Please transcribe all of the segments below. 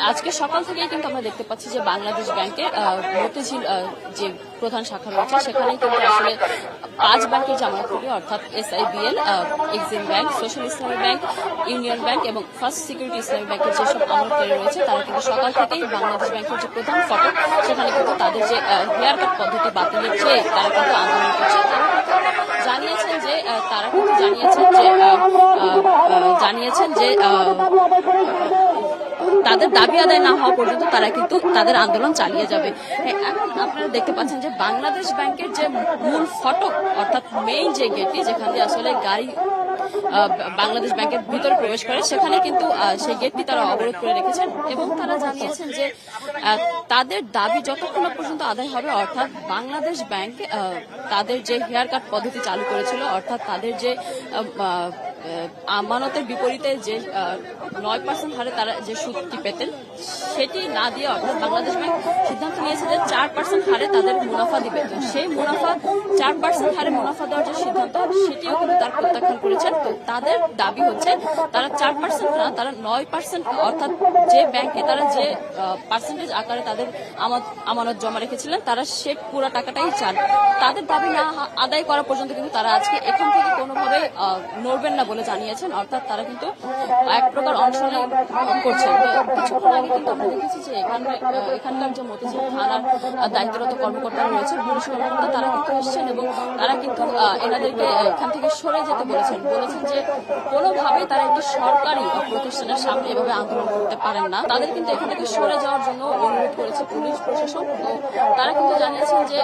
আজকে সকাল থেকেই কিন্তু আমরা দেখতে পাচ্ছি যে বাংলাদেশ ব্যাংকে মতিঝিল যে প্রধান শাখা রয়েছে সেখানেই কিন্তু আসলে 5 ব্যাংকের জামানতকারী অর্থাৎ SIBL, এক্সিম ব্যাংক, সোশ্যাল ইসলামী ব্যাংক, ইউনিয়ন ব্যাংক এবং ফার্স্ট সিকিউরিটি ইসলামী ব্যাংকের যেসব আমানতকারী রয়েছে তারা কিন্তু সকাল থেকেই বাংলাদেশ ব্যাংকের যে প্রধান ফটক সেখানে কিন্তু তাদের যে হেয়ার কাট পদ্ধতি বাতিলের চেয়ে তারা কিন্তু আন্দোলন করছে। তারা কিন্তু জানিয়েছেন যে তাদের দাবি আদায় না হওয়া পর্যন্ত তারা কিন্তু তাদের আন্দোলন চালিয়ে যাবে। এখন আপনারা দেখতে পাচ্ছেন যে বাংলাদেশ ব্যাংকের যে মূল ফটক অর্থাৎ মেইন যে গেটটি যেখান দিয়ে আসলে গাড়ি বাংলাদেশ ব্যাংকের ভিতরে প্রবেশ করে সেখানে কিন্তু সেই গেটটি তারা অবরোধ করে রেখেছেন এবং তারা জানিয়েছেন যে তাদের দাবি যতক্ষণ পর্যন্ত আদায় হবে অর্থাৎ বাংলাদেশ ব্যাংক তাদের যে হেয়ার কাট পদ্ধতি চালু করেছিল অর্থাৎ তাদের যে আমানতের বিপরীতে যে 9% হারে তারা যে সুদটি পেতেন সেটি না দিয়ে অর্থাৎ বাংলাদেশ ব্যাংক সিদ্ধান্ত নিয়েছে যে 4% হারে তাদের মুনাফা দিবে। তো সেই মুনাফা 4% হারে মুনাফা দেওয়ার যে সিদ্ধান্ত সেটিও কিন্তু তারা প্রত্যাখ্যান করেছেন। তো তাদের দাবি হচ্ছে তারা 4% না তারা 9% অর্থাৎ যে ব্যাংকে তারা যে পার্সেন্টেজ আকারে তাদের আমানত জমা রেখেছিলেন তারা সে পুরো টাকাটাই চান। তাদের দাবি না আদায় করা পর্যন্ত কিন্তু তারা আজকে এখান থেকে কোনোভাবে নড়বেন না বলে জানিয়েছেন অর্থাৎ তারা কিন্তু এক প্রকার অনশনে করছেন। কিছুক্ষণ আগে কিন্তু আমরা দেখেছি যে এখানকার যে মতিঝিল থানার দায়িত্বরত কর্মকর্তারা রয়েছে পুলিশ কর্মকর্তা তারা কিন্তু এসছেন এবং তারা কিন্তু এনাদেরকে এখান থেকে সরে যেতে বলেছেন যে কোনোভাবেই তারা একটি সরকারি প্রতিষ্ঠানের সামনে এভাবে আন্দোলন করতে পারেন না। তাদের কিন্তু এখান থেকে সরে যাওয়ার জন্য অনুরোধ করেছে পুলিশ প্রশাসন। তো তারা কিন্তু জানিয়েছেন যে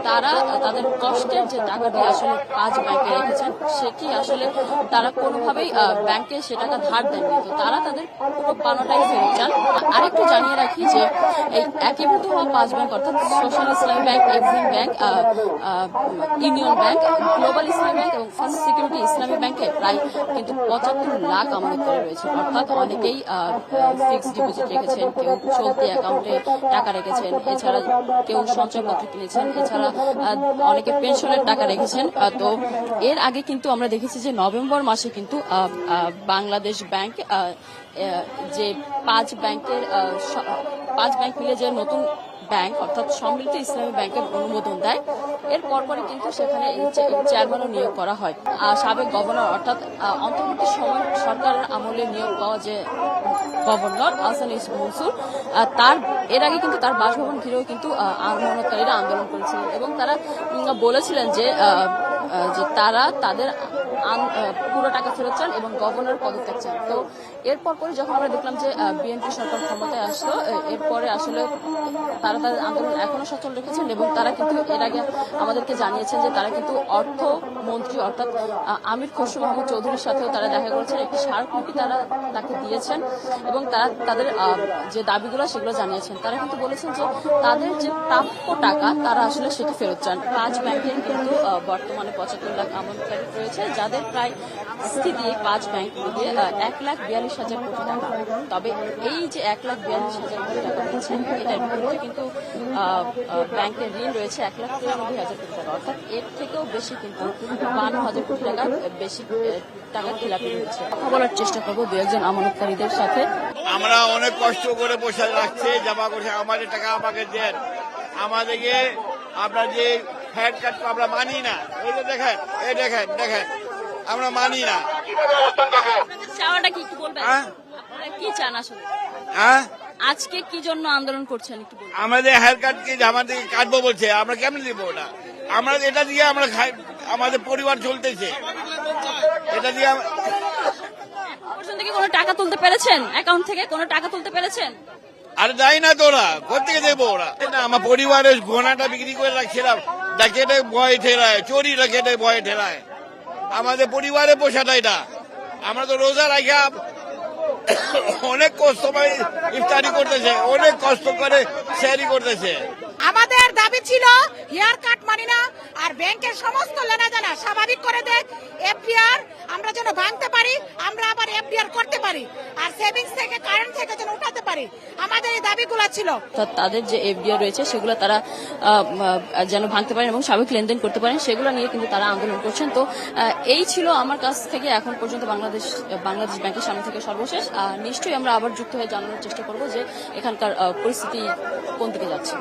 তারা তাদের কষ্টের যে টাকাটি আসলে 5 ব্যাংকে রেখেছেন সেটি আসলে তারা কোনোভাবেই ব্যাংকে সে টাকা ধার দেননি। তো তারা তাদের পুরো পাওনাটাই ফেরত চান। আরেকটু জানিয়ে রাখি যে এই একীভূত হওয়া 5 ব্যাংক অর্থাৎ সোশ্যাল ইসলামী bank, Exim bank, union bank, global ইসলামী ব্যাংক এবং ফার্স্ট সিকিউরিটি ইসলামী ব্যাংকে প্রায় কিন্তু 75 লাখ আমানতকারী রয়েছে অর্থাৎ অনেকেই ফিক্সড ডিপোজিট রেখেছেন, কেউ চলতি অ্যাকাউন্টে টাকা রেখেছেন, এছাড়া কেউ সঞ্চয়পত্র কিনেছেন, এছাড়া অনেকে পেনশনের টাকা রেখেছেন। তো এর আগে কিন্তু আমরা দেখেছি যে নভেম্বর মাসে কিন্তু বাংলাদেশ ব্যাংক যে 5 ব্যাংক মিলে যে নতুন ব্যাংক অর্থাৎ সমৃদ্ধ ইসলামী ব্যাংকের অনুমোদন দেয়। এর পরপরই কিন্তু সেখানে চেয়ারম্যানও নিয়োগ করা হয়। সাবেক গভর্নর অর্থাৎ অন্তর্বর্তী সময় সরকারের আমলে নিয়োগ পাওয়া যে গভর্নর আহসান মনসুর তার এর আগে কিন্তু তার বাসভবন ঘিরেও কিন্তু আমানতকারীরা আন্দোলন করেছিলেন এবং তারা বলেছিলেন যে তারা তাদের পুরো টাকা ফেরত চান এবং গভর্নর পদত্যাগ চান। তো এরপর যখন আমরা দেখলাম যে বিএনপি সরকার ক্ষমতায় আসলো এরপরে আসলে তারা তাদের আন্দোলন এখনো সচল রেখেছেন এবং তারা কিন্তু এর আগে আমাদেরকে জানিয়েছেন যে তারা কিন্তু অর্থমন্ত্রী অর্থাৎ আমির খসরু মাহমুদ চৌধুরীর সাথেও তারা দেখা করেছেন, একটি স্মারকলিপি তারা তাকে দিয়েছেন এবং তারা তাদের যে দাবিগুলো সেগুলো জানিয়েছেন। তারা কিন্তু বলেছেন যে তাদের যে প্রাপ্য টাকা তারা আসলে সেটি ফেরত চান। 5 ব্যাংকের কিন্তু বর্তমানে 75 লাখ আমানতকারী রয়েছে যাদের প্রায় স্থিতি 5 ব্যাংক মিলিয়ে 1,42,000 কোটি টাকা। তবে এই যে 1,42,000 কোটি টাকা রয়েছেন এটার বিপরীতে কিন্তু ব্যাংকের ঋণ রয়েছে 1,93,000 কোটি টাকা অর্থাৎ এর থেকেও বেশি কিন্তু 52,000 কোটি টাকা বেশি টাকা খেলাপি রয়েছে। কথা বলার চেষ্টা করবো 2-1 আমানতকারীদের সাথে। আমরা অনেক কষ্ট করে বসে রাখছে জমা করছে আমাদের টাকা আমাকে দেন, আমাদেরকে আপনার যে হেয়ার কাট আমরা মানি না। এই যে দেখেন আমরা মানি না। চাওয়াটা কি বলবেন? কি চান আসলে? আজকে কি জন্য আন্দোলন করছেন একটু বলুন। আমাদের হেয়ার কাট কি আমাদের কাটবো বলছে, আমরা কেমন দিব ওটা? আমরা এটা দিয়ে আমরা আমাদের পরিবার চলতেছে, এটা দিয়ে থেকে কোনো টাকা তুলতে পেরেছেন? অ্যাকাউন্ট থেকে কোনো টাকা তুলতে পেরেছেন? আর যাই না তো ওরা কোথেকে দেবো ওরা? আমার পরিবারের ঘোড়াটা বিক্রি করে রাখছিলাম, ডাকেটে ভয় ঠেলায়, চোরি ডাকেটে ভয় ঠেলায় আমাদের পরিবারে পোষাটা। এটা আমরা তো রোজা রাখা অনেক কষ্ট করে ইফতারি করতেছে, অনেক কষ্ট করে শেয়ারি করতেছে। আমাদের দাবি ছিল হেয়ার কাট মানি না, আর ব্যাংকের সমস্ত লেনাদেনা স্বাভাবিক করে দেখ, এফডিআর আমরা যেন ভাঙতে পারি, আমরা আবার এফডিআর করতে পারি, আর সেভিংস থেকে কারেন্ট থেকে যেন উঠাতে পারি। আমাদের এই দাবিগুলো ছিল। তাদের যে এফডিআর রয়েছে সেগুলো তারা যেন ভাঙতে পারেন এবং স্বাভাবিক লেনদেন করতে পারেন, সেগুলো নিয়ে কিন্তু তারা আন্দোলন করছেন। তো এই ছিল আমার কাছ থেকে এখন পর্যন্ত বাংলাদেশ ব্যাংকের সামনে থেকে সর্বশেষ। নিশ্চয়ই আমরা আবার যুক্ত হয়ে জানানোর চেষ্টা করব যে এখানকার পরিস্থিতি কোন দিকে যাচ্ছে।